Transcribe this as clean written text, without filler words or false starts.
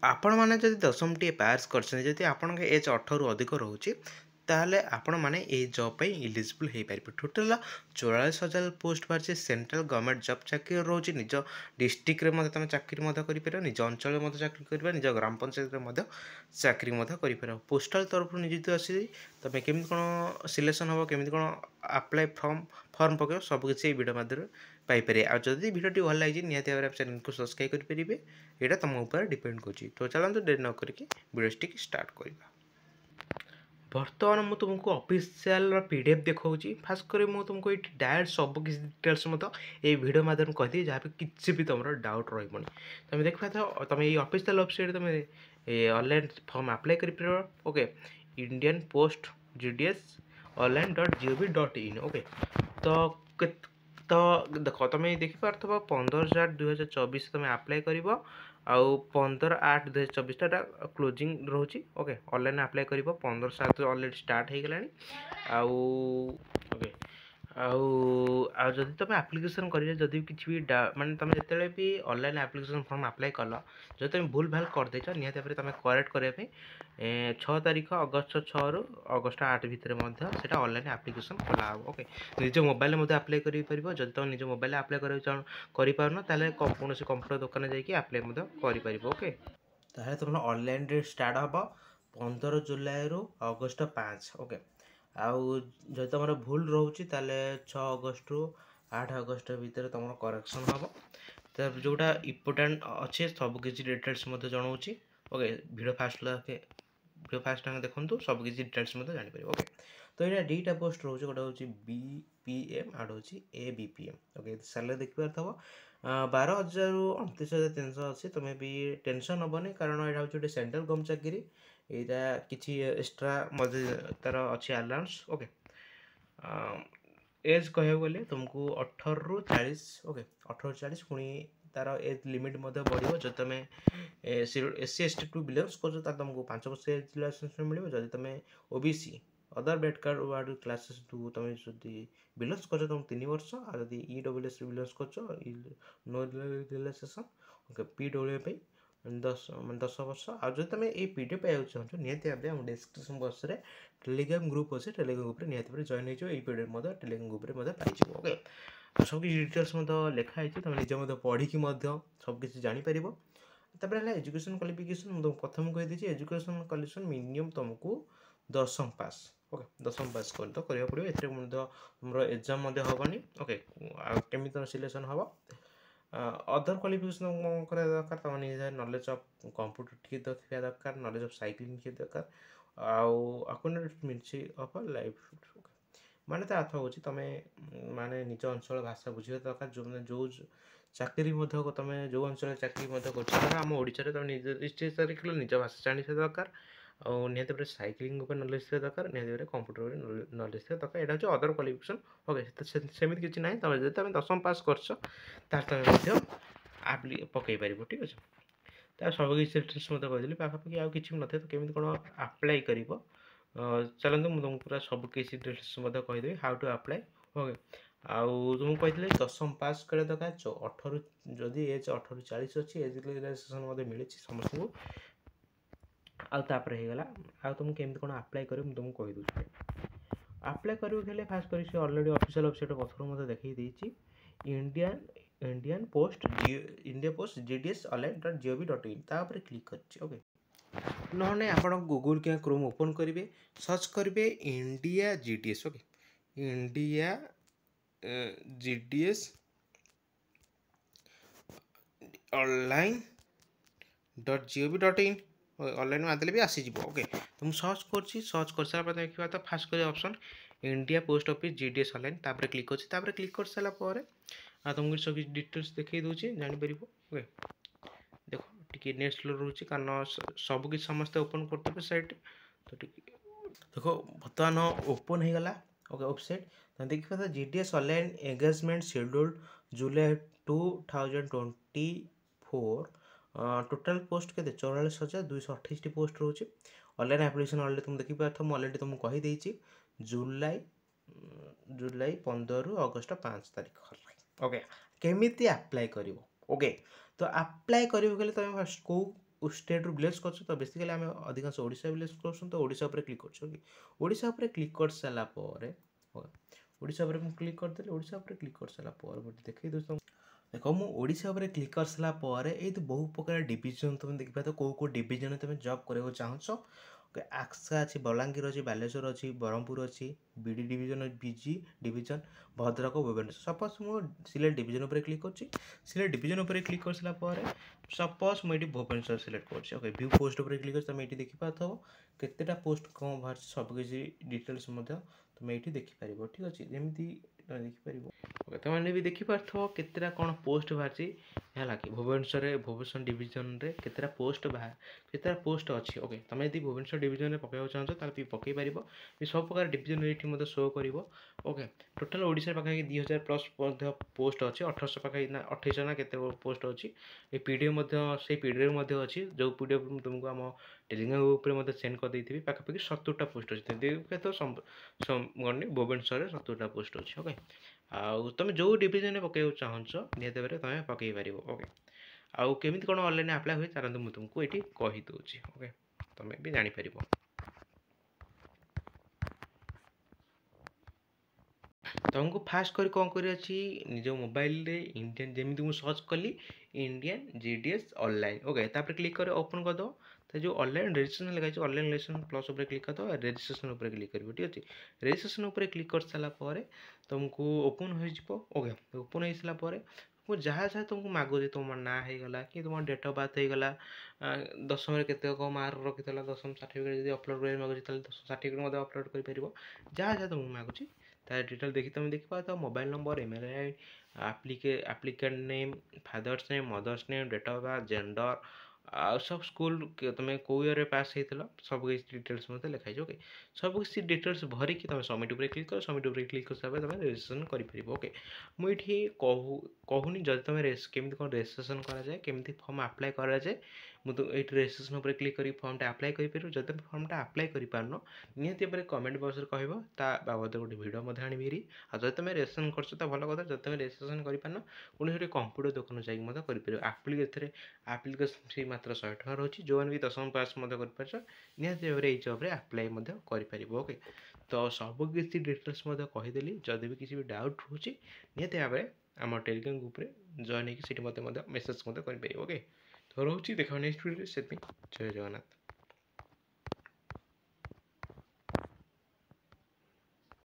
आपण मैंने जदि 10टी पास कर जदि आपण एज 18 रु अधिक रोचे ताहले आपण मैंने ये जॉब पे इलिजिबल हो पारे। टोटाल 44,000 पोस्ट बाहर सेंट्रल गवर्नमेंट जॉब चाकरी रोचे निज डिस्ट्रिक्ट रे तुम चाकरी कर निज अंचल चाकरी कर निज ग्राम पंचायत चाकरी कर पोस्टाल तरफ नियुक्ति आसी तुम केमी कौन सिलेक्शन हम केमी कौन अप्लाई फॉर्म पक सबकि भिडियो मध्यम पाइपर। आदि भिडियो भल लगी निहती भाव चैनल को सब्सक्राइब करेंगे। यहाँ तुम ऊपर डिपेंड कर तो चलते डेरी न करके वीडियो स्टार्ट करवा। बर्तमान मुझे तुमको ऑफिशियल पीडीएफ देखा फास्ट कर तुमको ये डायरेक्ट सब किसी डिटेल्स ये वीडियो माध्यम कहीदी जहाँ पे किसी भी तुम डाउट रही तुम देख पाथ तुम ये ऑफिशियल वेबसाइट तुम ऑनलाइन फॉर्म अप्लाई कर okay Indian post GDS online.gov.in okay तो देख तुम देखिपार 15/4/2024 तुम अप्लाई कर आउ 15/8/2024 क्लोजिंग रोचे ओके ऑनलाइन अप्लाई कर 15/7 ऑलरेडी स्टार्ट हो गलानी आउ ओके आउ जदि तुम एप्लिकेशन कर जदि किसी भी माने तुम जिते भी ऑनलाइन एप्लिकेशन फॉर्म अप्लाई कल जो तुम भूल भाल कर देच निहती भाव तुम करेक्ट करने 6 तारीख अगस्त 6 रु अगस्त 8 भितर सेटा ऑनलाइन एप्लिकेशन खोला ओके निज मोबाइल अप्लाई कर जब तुम निज मोबाइल अप्लाई करना ताले कौन कंप्यूटर दुकान जाकि अप्लाई कर ओके ताहले तुम ऑनलाइन स्टार्ट हम 15 जुलाई रु अगस्त 5 ओके आउ जो तुम भूल रोचे 6 अगस्त रु 8 अगस्त भितर तुम करेक्शन हम तो जोटा इम्पोर्टाट अच्छे सबकि डिटेल्स जनाऊँगी ओके वीडियो फास्ट देखो सबकि डिटेल्स जापर ओके तो यहाँ दुईटा पोस्ट रोचे गोटे हूँ बीपीएम आउ हूँ एबीपीएम ओके सैलरी देखिपार थब 12,000 रु 29,300 अच्छी तुम्हें भी टेंशन हेनी कारण यहाँ हूँ गोटे सेंट्रल गवर्नमेंट चाकरी यहाँ किसी एक्सट्रा तार अच्छी अलाउंस ओके एज कह गले तुमको 18 रु 40 ओके 18 रु 40 पुणी तार एज लिमिट बढ़ो जो तुम एससी एसटी टू बिलोंग्स कर तुमको 5 वर्ष एज रिलैक्सेशन मिले जब तुम OBC other backward ward classes to तुम जब बिलोंग्स कर तुम 3 वर्ष आदि ईडब्ल्यूएस बिलोंग्स कर नो रिलैक्सेशन ओके पीडब्ल्यू 10 वर्ष आज तुम ये पीडीएफ पाइबा चाहूँ निहती भाव डिस्क्रिप्शन बॉक्स में टेलीग्राम ग्रुप अच्छे टेलीग्राम ग्रुप निहती भाव जॉइन हो पीडीएफ टेलीग्राम ग्रुप में पाइज ओके सब किसी डिटेल्स लिखाई तुम निजे पढ़ी सबकि जापर तापर है एजुकेशन क्वालिफिकेशन प्रथम कहीदी एजुकेशन क्वालिफिकेशन मिनिमम तुमको 10वीं पास ओके 10वीं पास कर तो करा पड़ो ए तुम एग्जाम हेनी ओके केमी सिलेक्शन हम अदर क्वालिफिकेशन करा दरकार तुम निजे नॉलेज ऑफ कंप्यूटर टी देखा दरकार नॉलेज ऑफ साइक्लिंग टी दरकार आउ अकाउंटेंट मीन्स ऑफ लाइफ माने तो अर्थ हो तुम माने निज अंचल भाषा बुझा दरकार जो चाकरी तुम जो अंचल चाकरी कर आम ओडिशा तुम निज डिस्ट्रिक्ट निज भाषा जानी दरकार और निहती भाव साइक्लिंग नॉलेज थे दरकार निहती भाव कंप्यूटर नॉलेज थे दरकार यहाँ हूँ अदर क्वालिफिकेशन ओके सेमती किसी ना तुम जब तुम 10वीं पास कर पकई पार ठीक अच्छे तो सब किसी डिटेल्स कहीदेली पाखापाखि आउ कि ना तो केमी कौन अप्लाई कर चलते मुझे तुमको पूरा सब किसी डिटेल्स कहीदेवी हाउ टू अप्लाई ओके आउ तुमको कही 10वीं पास कर दरकार 18 जदि एज 18 रु 40 अच्छी एज रिलैक्सेशन मिले समस्त को आउे होगा आ तुमको केमी कौन अप्लाई कर तुमको कहीदे अप्लाई कर फास्ट कर ऑलरेडी ऑफिशियल वेबसाइट पथर मतलब देखी इंडियन पोस्ट जीडीएस online.gov.in तापर क्लिक कर ओके नहे आप गूगल क्या क्रोम ओपन करेंगे सर्च करेंगे India GDS okay India GDS online.gov.in online आदि भी आसीज ओके तुम सर्च कर सारा देखा तो फास्ट कर option India post office GDS online तापर क्लिक कर क्लिक कर सारापर तुमको सब डिटेल्स देखी दूसरी जापर ओके देख टी नेट स्लो रोचे कारण सबकि समस्ते ओपन करते साइट तो देखो बर्तमान ओपन हो गला ओके वेबसाइट तो देखिए जीडीएस ऑनलाइन एंगेजमेंट शेड्यूल जुलाई 2024 टोटाल पोस्ट के 44,228 पोस्ट रोचे ऑनलाइन एप्लिकेशन ऑलरेडी तुम देखिए ऑलरेडी तुमको कहीदे जुलाई 15 रु अगस्त 5 तारीख ओके केमी अप्लाई कर ओके तो अप्लाई कर तुम फर्स्ट को स्टेट बिलंग्स कर तो बेसिकली आम अधिकांश ओडिशा बिलंग्स कर तो ओडिशा उपर क्लिक कर ओडिशा उपर क्लिक कर सारा पर ओडिशा उपर क्लिक करदेली ओडिशा उपर क्लिक कर सारा पर देखिए दोस्तों देख मु ओडिशा उपर क्लिक कर सारा पर ये तो बहुत प्रकार डिविजन तुम देखिए तो कौ डिविजन तुम जॉब करने चाहो आक्सा अच्छी बलांगीर अच्छी बालेश्वर अच्छी ब्रह्मपुर अच्छी बीडी डिविजन बीजी डिविजन भद्रक भुवनेश्वर सपोज मुझे सिलेक्ट डिविजन उपर क्लिक कर सिलेक्ट डिविजन उपर क्लिक कर सारा सपोज मुझे भुवनेश्वर सिलेक्ट कर ओके व्यू पोस्ट उपर क्लिक कर तुम ये देखिपार केतेटा पोस्ट कौन बाहर सबकि डिटेल्स तुम ये देखिपार ठीक अच्छे जमी देखिपार ओके तुमने भी देखिपार केतेटा कौन पोस्ट बाहरी है कि भुवनेश्वर डिविजन रे केतेटा पोस्ट बाहर केतेटा पोस्ट अच्छी ओके तुम यदि भुवनेश्वर डिविजन में पकड़ चाहो तो पकई पार सब प्रकार डिविजन ये शो कर ओके टोटाल ओडिशा पाखे 2000+ पोस्ट अच्छी 1800 पाखे 2800 ना केते पोस्ट अच्छी ये पीडीएफ से पीडीएफ अच्छी जो पीडीएफ तुमको आम टेलीग्राम ग्रुप सेंड कर देती पाखापाखि 70टा पोस्ट अच्छी देखिए तो भुवनेश्वर 70टा पोस्ट अच्छी ओके आउ तुम जो डिविजन में पकड़ चाहो निहत भाव तुम पकई पार ओके आउ केमी कौन ऑनलाइन अप्लाई हुए चलते मुझे तुमको ये कहीदे ओके तुम भी जापर तुमको फास्ट कर कौन कर निज मोबाइल रे इंडियन जमी मुझे सर्च कली इंडियन जीडीएस ऑनलाइन ओके तापर क्लिक कर ओपन कर दो तो जो ऑनलाइन रजिस्ट्रेशन लिखा ऑनलाइन रजिस्ट्रेशन प्लस उपर क्लिक कर दो रजिस्ट्रेशन उपर क्लिक कर ठीक अच्छे रजिस्ट्रेशन उपर क्लिक कर सारापर तुमको ओपन हो ओके ओपन हो सारापर वो जहाँ जहाँ तुमको मागुच तुम ना होगा कि तुम डेट अफ बर्थ होगा दशम केत मार्क रखी दशम सर्टिफिकेट जब अपलोड कर मागुच दशम सर्टिफिकेट अपलोड कर जहाँ जहाँ तुमको मागुच तार डिटेल देखी तुम देखिए तो mobile number email ID applicant name father's name mother's name date of birth gender आ सब स्कूल तुम कौ ईयर पास होता सब किसी डिटेल्स मत लिखाई ओके सब किसी डिटेल्स भरिकी तुम सबमिट उपर क्लिक कर सबमिट उपर क्लिक कर सारा तुम रजिस्ट्रेशन कर ओके मुझे कहूनी जब तुम केमी कौन रजिस्ट्रेशन कराए केमी फर्म आप्लाय कराए मुझे ये रजिस्ट्रेशन उपर क्लिक कर फर्मटा आप्लाय कर जब तुम फर्मटा आप्लाय कर पारन निहत भाव कमेंट बॉक्स कह बाबद गोटे भिडियो आनी जब तुम रजिस्ट्रेशन कर भल कथा जब तुम रजिस्ट्रेशन कर पारन कौन कंप्यूटर दुकान जाकर आप्लिकेसन फी मात्र 100 टଙ୍କା रही जो भी दशम पास कर निहत भाव ये जब्रे आप्लाय कर ओके तो सबकि डिटेल्स कहीदेली जदि भी किसी भी डाउट रोचे निहत भाव आम टेलीग्राम ग्रुप में जॉइन होगी मत मेसेज कर ओके तो रोचे देखा नेक्स्ट वीडियो से जय जगन्नाथ।